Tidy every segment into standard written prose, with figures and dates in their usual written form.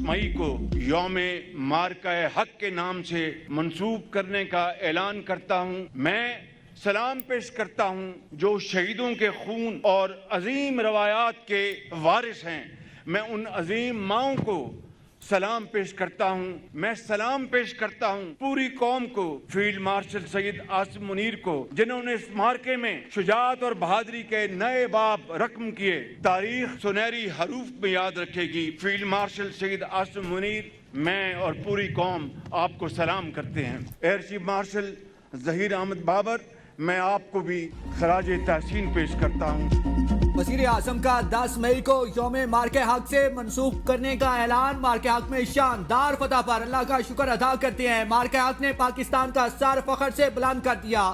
मई को यौम मार्का हक के नाम से मंसूब करने का ऐलान करता हूँ। मैं सलाम पेश करता हूँ जो शहीदों के खून और अजीम रवायात के वारिस हैं। मैं उन अजीम माओं को सलाम पेश करता हूँ। मैं सलाम पेश करता हूँ पूरी कौम को, फील्ड मार्शल सैयद आसिम मुनीर को, जिन्होंने इस मार्के में शुजाअत और बहादुरी के नए बाब रकम किए। तारीख सुनहरी हरूफ में याद रखेगी। फील्ड मार्शल सैयद आसिम मुनीर, मैं और पूरी कौम आपको सलाम करते हैं। Air chief marshal Zaheer Ahmed Babar, मैं आपको भी खराज तहसीन पेश करता हूँ। वज़ीर आज़म का 10 मई को यौम मार्के हक से मनसूख करने का ऐलान। मार्के हक में शानदार फतह पर अल्लाह का शुक्र अदा करते हैं। मार्के हक ने पाकिस्तान का सर फख्र से बुलंद कर दिया।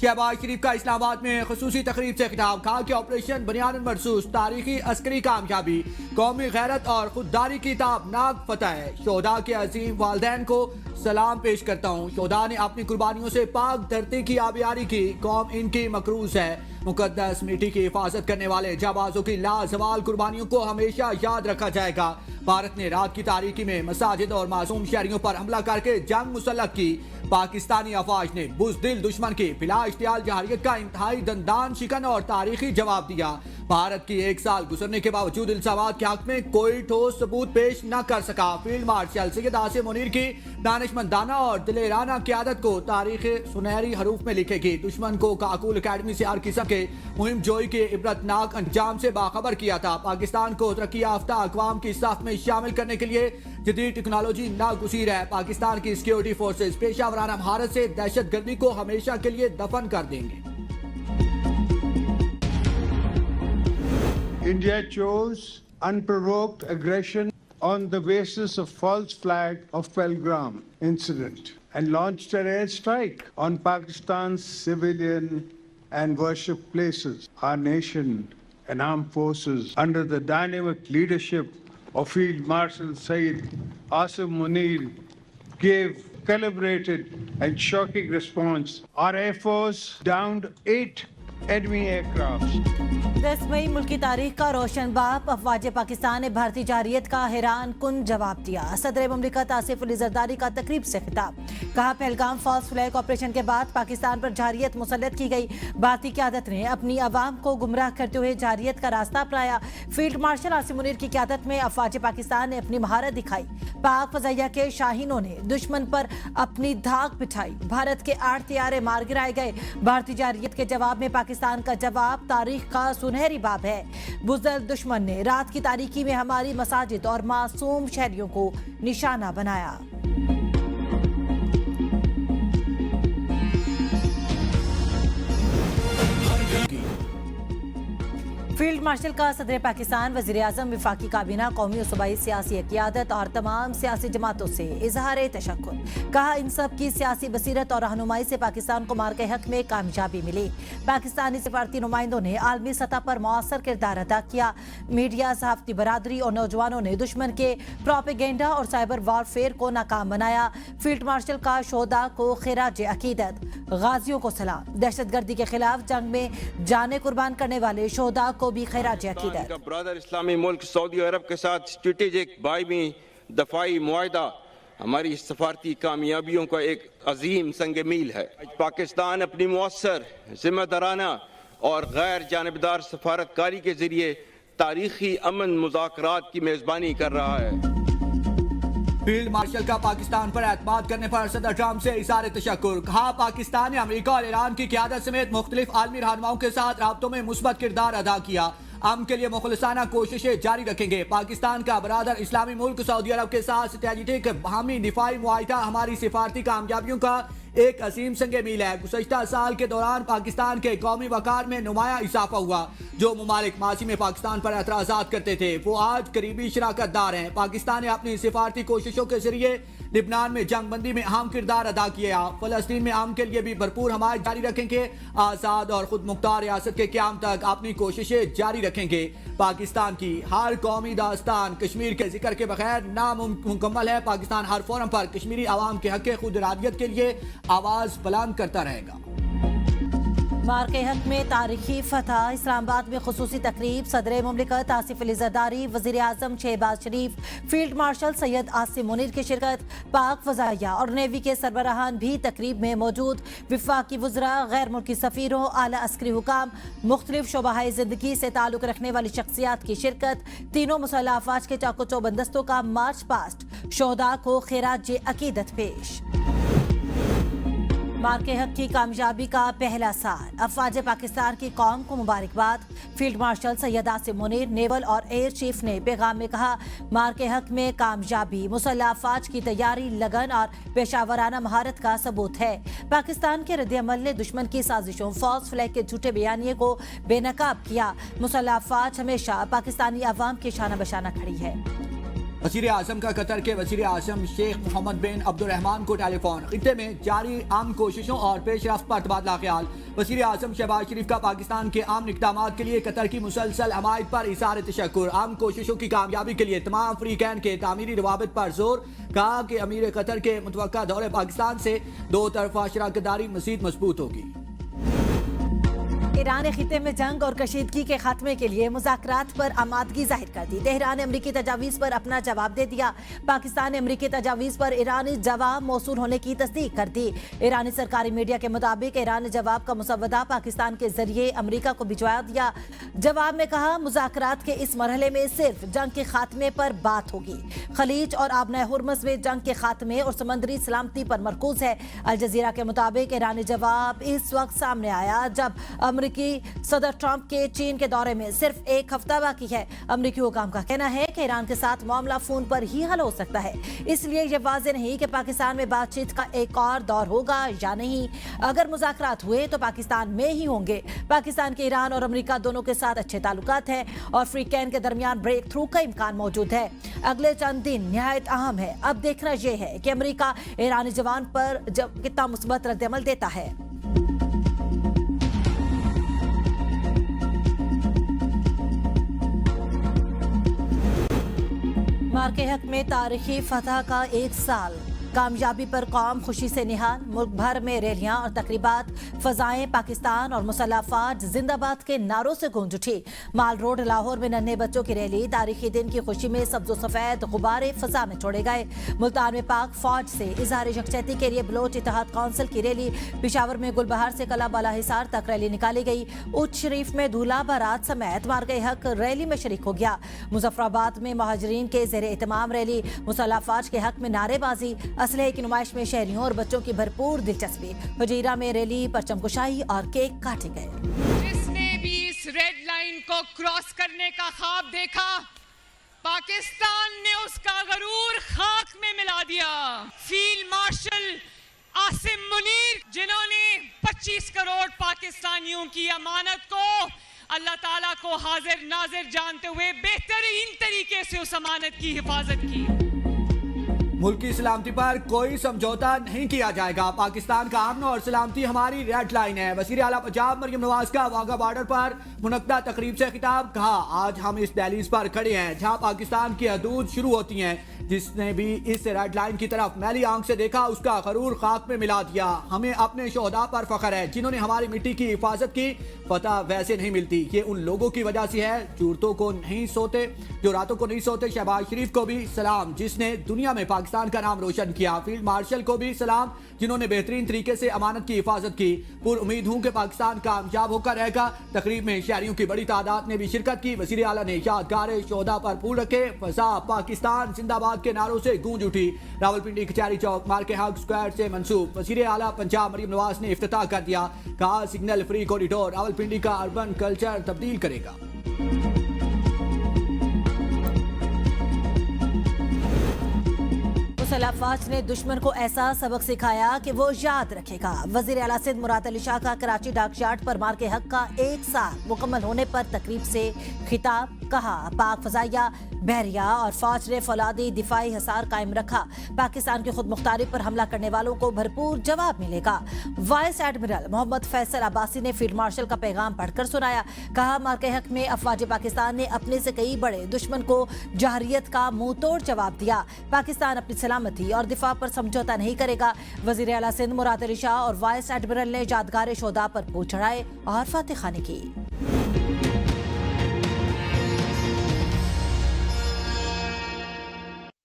शहबाज शरीफ का इस्लामाबाद में खुसूसी तकरीब से खिताब। कहा कि ऑपरेशन बुनियादन मरसूस तारीखी अस्करी कामयाबी, कौमी गैरत और खुददारी की ताबनाक फतह है। शोहदा के अजीम वालदैन को सलाम पेश करता हूँ। शोहदा ने अपनी कुर्बानियों से पाक धरती की आबियारी की। कौम इनकी मकरूज है। मुकद्दस मिट्टी की हिफाजत करने वाले जाबाजों की लाजवाल कुर्बानियों को हमेशा याद रखा जाएगा। भारत ने रात की तारीकी में मसाजिद और मासूम शहरियों पर हमला करके जंग मुसल्लत की। पाकिस्तानी अफवाज ने बुज़दिल दुश्मन की बिला इश्तियाल जहारियत का इंतहाई दंदान शिकन और तारीखी जवाब दिया। भारत की 1 साल गुजरने के बावजूद इल्जामात के हक में कोई ठोस सबूत पेश न कर सका। फील्ड मार्शल सैयद आसिम मुनीर की दानिशमंदाना और दिलेराना क़यादत को तारीख सुनहरी हरूफ में लिखेगी। दुश्मन को काकुल अकेडमी से हर किस्म के मुहिम जोई के इबरतनाक अंजाम से बाखबर किया था। पाकिस्तान को तरक्की याफ्ता अक़वाम की साथ में शामिल करने के लिए जदीद टेक्नोलॉजी नागुज़ीर है। पाकिस्तान की सिक्योरिटी फोर्सेज पेशावराना भारत से दहशत गर्दी को हमेशा के लिए दफन कर देंगे। India chose unprovoked aggression on the basis of false flag of Pelgram incident and launched an airstrike on Pakistan's civilian and worship places. Our nation and armed forces under the dynamic leadership of Field Marshal Sayyid Asim Munir gave calibrated and shocking response. Our Air Force downed 8 enemy aircrafts. 10 मई मुल्क की तारीख का रोशन बाप। अफवाज पाकिस्तान ने भारतीय जारियत का हैरान कुन जवाब दिया। सदर मुमलिकत आसिफ अली जरदारी का तकरीब से खिताब। कहा पहलगाम फॉल्स फ्लैग ऑपरेशन के बाद पाकिस्तान पर जारियत मुसल्लत की गई। भारतीय क़यादत ने अपनी आवाम को गुमराह करते हुए जारियत का रास्ता अपनाया। फील्ड मार्शल आसिम मुनीर की क़यादत में अफवाज पाकिस्तान ने अपनी महारत दिखाई। पाक फजाइया के शाहीनों ने दुश्मन पर अपनी धाक बिछाई। भारत के 8 तैयारे मार गिराए गए। भारतीय जारियत के जवाब में पाकिस्तान का जवाब तारीख का सुनहरी बाब है। बुज़दिल दुश्मन ने रात की तारीकी में हमारी मसाजिद और मासूम शहरियों को निशाना बनाया। फील्ड मार्शल का सदर पाकिस्तान, वज़ीर आज़म, वफाकी काबीना, कौमी और सूबाई सियासी क़यादत और तमाम सियासी जमातों से इजहार तशक्कुर। कहा इन सब की सियासी बसीरत और रहनुमाई से पाकिस्तान को मार्के हक में कामयाबी मिली। पाकिस्तानी सफारती नुमाइंदों ने आलमी सतह पर मौसर किरदार अदा किया। मीडिया, सहाफ़ती बरादरी और नौजवानों ने दुश्मन के प्रोपेगेंडा और साइबर वारफेयर को नाकाम बनाया। फील्ड मार्शल का शोहदा को खिराज अकीदत, गाजियों को सलाम। दहशतगर्दी के खिलाफ जंग में जाने कुर्बान करने वाले शोहदा को भी खैराज अकीदत। ब्रदर इस्लामी मुल्क सऊदी अरब के साथ स्ट्रेटेजिक बायमी दफाई मुआहदा हमारी सफारती कामयाबियों का एक अजीम संग मील है। पाकिस्तान अपनी मुअस्सर, जिम्मेदाराना और गैर जानिबदार सफारतकारी के जरिए तारीखी अमन मुज़ाकरात की मेजबानी कर रहा है। फील्ड मार्शल का पाकिस्तान पर एतमाद करने पर सदर ट्रंप से इज़हार तशक्कुर। कहा पाकिस्तान ने अमेरिका और ईरान की क़यादत समेत मुख्तलिफ आलमी रहनुमाओं के साथ राब्तों में मुस्बत किरदार अदा किया। अमन के लिए मुखलिसाना कोशिशें जारी रखेंगे। पाकिस्तान का बरादर इस्लामी मुल्क सऊदी अरब के साथ स्ट्रेटेजिक बाहमी दिफाई मुआहिदा हमारी सिफारती कामयाबियों का एक असीम संग मील है। गुज़श्ता साल के दौरान पाकिस्तान के कौमी वक़ार में नुमाया इजाफा हुआ। जो ममालिक माजी में पाकिस्तान पर एतराज़ात करते थे वो आज करीबी शराकतदार हैं। पाकिस्तान ने अपनी सिफारती कोशिशों के जरिए लिबनान में जंगबंदी में अहम किरदार अदा किया। फ़लस्तीन में अमन के लिए भी भरपूर हमायत जारी रखेंगे। आज़ाद और खुद मुख्तार रियासत के क़याम तक अपनी कोशिशें जारी रखेंगे। पाकिस्तान की हर कौमी दास्तान कश्मीर के जिक्र के बगैर नामुकम्मल है। पाकिस्तान हर फोरम पर कश्मीरी आवाम के हक़ खुद इरादियत के लिए आवाज़ बुलंद करता रहेगा। मार्के हक में तारीखी फतह, इस्लामाबाद में खुसूसी तकरीब, सदर मुमलिकत आसिफ अली जरदारी, वजीर आजम शहबाज शरीफ, फील्ड मार्शल सैयद आसिम मुनीर की शिरकत, पाक फजाइया और नेवी के सरबराहान भी तकरीब में मौजूद। विफाकी वज़रा, गैर मुल्की सफ़ीरों, आला अस्करी हुकाम, मुख्तलिफ शोबाए ज़िंदगी से ताल्लुक़ रखने वाली शख्सियात की शिरकत। तीनों मुसल्लह अफ़वाज के चाको चौबंदस्तों का मार्च पास्ट, शोहदा को खिराज अकीदत पेश। मार्के हक की कामयाबी का पहला साल, अफवाज पाकिस्तान की कौम को मुबारकबाद। Field marshal Syed Asim Munir, naval और एयर चीफ ने पैगाम में कहा, मार्के हक में कामयाबी मुसल्लह अफवाज की तैयारी, लगन और पेशावराना महारत का सबूत है। पाकिस्तान के रद्द-ए-अमल ने दुश्मन की साजिशों, फॉल्स फ्लैग के झूठे बयानिए को बेनकाब किया। मुसल्लह अफवाज हमेशा पाकिस्तानी अवाम की शाना बशाना खड़ी है। वज़ीर आज़म का कतर के वज़ीर आज़म शेख मोहम्मद बिन अब्दुर्रहमान को टेलीफोन। खित्ते में जारी आम कोशिशों और पेशरफ्त पर तबादला ख्याल। वज़ीर आज़म शहबाज शरीफ का पाकिस्तान के आम इक़दामात के लिए कतर की मुसलसल हमायत पर इज़हार तशक्कुर। आम कोशिशों की कामयाबी के लिए तमाम अफ्रीकैन के तामीरी रवाबित पर जोर। कहा कि अमीर कतर के मुतवक्का दौरे पाकिस्तान से दो तरफा शराकतदारी मज़ीद मजबूत होगी। ईरान ने खित्ते में जंग और कशीदगी के खात्मे के लिए मुज़ाकरात पर आमादगी जाहिर कर दी। तेहरान ने अमरीकी तजावीज़ पर अपना जवाब दे दिया। पाकिस्तान ने अमरीकी तजावीज़ पर ईरानी जवाब मौसूल होने की तस्दीक कर दी। ईरानी सरकारी मीडिया के मुताबिक ईरान ने जवाब का मुसव्वदा पाकिस्तान के जरिए अमरीका को भिजवा दिया। जवाब में कहा, मुज़ाकरात के इस मरहले में सिर्फ जंग के खात्मे पर बात होगी। खलीज और आबना हुर्मुज़ में जंग के खात्मे और समंदरी सलामती पर मरकूज है। अल जज़ीरा के मुताबिक ईरानी जवाब इस वक्त सामने आया जब अमरीकी सदर ट्रंप के चीन के दौरे में सिर्फ एक हफ्ता बाकी है। अमरीकी हुकाम का कहना है कि ईरान के साथ मामला फोन पर ही हल हो सकता है, इसलिए यह वाज़ेह नहीं कि पाकिस्तान में बातचीत का एक और दौर होगा या नहीं। अगर मुज़ाकरात हुए तो पाकिस्तान में ही होंगे। पाकिस्तान के ईरान और अमरीका दोनों के साथ अच्छे ताल्लुकात हैं और फ्रीकैन के दरमियान ब्रेक थ्रू का इम्कान मौजूद है। अगले चंद दिन निहायत अहम है। अब देखना यह है कि अमरीका ईरानी जवान पर कितना मुस्बत रद्द-ए-अमल देता है। मार्के हक में तारीखी फतह का एक साल, कामयाबी पर कौम खुशी से निहाल। मुल्क भर में रैलियां और तकरीबात, फजाएं पाकिस्तान और मुसल्लह अफवाज जिंदाबाद के नारों से गूंज उठी। माल रोड लाहौर में नन्हे बच्चों की रैली, तारीखी दिन की खुशी में सब्ज़ो सफेद गुब्बारे फजा में छोड़े गए। मुल्तान में पाक फौज से इजहार यकजहती के लिए बलोच इत्तेहाद काउंसिल की रैली, पिशावर में गुलबहार से कला बाला हिसार तक रैली निकाली गई। उच्च शरीफ में दूल्हा बारात समेत मार्के हक रैली में शरीक हो गया। मुजफ्फराबाद में महाजरीन के ज़ेर एहतमाम रैली, मुसल्लह अफवाज के हक में नारेबाजी, असलहे की नुमाइश में शहरियों और बच्चों की भरपूर दिलचस्पी। हुजीरा में रैली, परचम कुशाई और केक काटे गए। जिसने भी इस रेड लाइन को क्रॉस करने का ख्वाब देखा, पाकिस्तान ने उसका गरूर खाक में मिला दिया। फील्ड मार्शल आसिम मुनीर, जिन्होंने 25 करोड़ पाकिस्तानियों की अमानत को अल्लाह ताला को हाजिर नाजिर जानते हुए बेहतरीन तरीके से उस अमानत की हिफाजत की। मुल्क की सलामती पर कोई समझौता नहीं किया जाएगा। पाकिस्तान का अमन और सलामती हमारी रेड लाइन है। वज़ीर आला पंजाब मरियम नवाज का वाघा बॉर्डर पर मुनक्दा तकरीब से खिताब। कहा, आज हम इस दहलीज पर खड़े हैं जहां पाकिस्तान की हदूद शुरू होती हैं। जिसने भी इस रेड लाइन की तरफ मैली आंख से देखा, उसका गरूर खाक में मिला दिया। हमें अपने शोहदा पर फख्र है जिन्होंने हमारी मिट्टी की हिफाजत की। फतह वैसे नहीं मिलती, ये उन लोगों की वजह से है जो रातों को नहीं सोते। शहबाज शरीफ को भी सलाम, जिसने दुनिया में पाकिस्तान का नाम रोशन किया। फील्ड मार्शल को भी सलाम, जिन्होंने बेहतरीन तरीके से अमानत की हिफाजत की। पुर उम्मीद हूं कि पाकिस्तान कामयाब होकर रहेगा। तकरीब में शहरियों की बड़ी तादाद ने भी शिरकत की। वज़ीर आला ने यादगार शोहदा पर फूल रखे। फसा पाकिस्तान जिंदाबाद के नारों से गूंज उठी। रावलपिंडी कचहरी चौक मार्के हक स्क्वायर से मंसूब। वज़ीर आला पंजाब मरियम नवाज ने इफ्तिताह कर दिया। कहा, सिग्नल फ्री कॉरिडोर रावलपिंडी का अर्बन कल्चर तब्दील करेगा। मुसल्लह अफवाज ने दुश्मन को ऐसा सबक सिखाया कि वो याद रखेगा। वज़ीर आला सिंध मुराद अली शाह का कराची डाक यार्ड पर मार्के हक का एक साल मुकम्मल होने पर तकरीब से खिताब। कहा, पाक फजाइया, बहरिया और फौज ने फौलादी दिफाई हिसार कायम रखा। पाकिस्तान की खुद मुख्तारी पर हमला करने वालों को भरपूर जवाब मिलेगा। वाइस एडमिरल मोहम्मद फैसल अब्बासी ने फील्ड मार्शल का पैगाम पढ़कर सुनाया। कहा, मार्के हक में अफवाज पाकिस्तान ने अपने से कई बड़े दुश्मन को जहरियत का मुंह तोड़ जवाब दिया। पाकिस्तान अपनी सलामती सलामती और दिफा पर समझौता नहीं करेगा। वजीर आला सिंध मुराद अली शाह और वाइस एडमिरल ने यादगार शोदा पर फूल चढ़ाए और फातिह खानी की।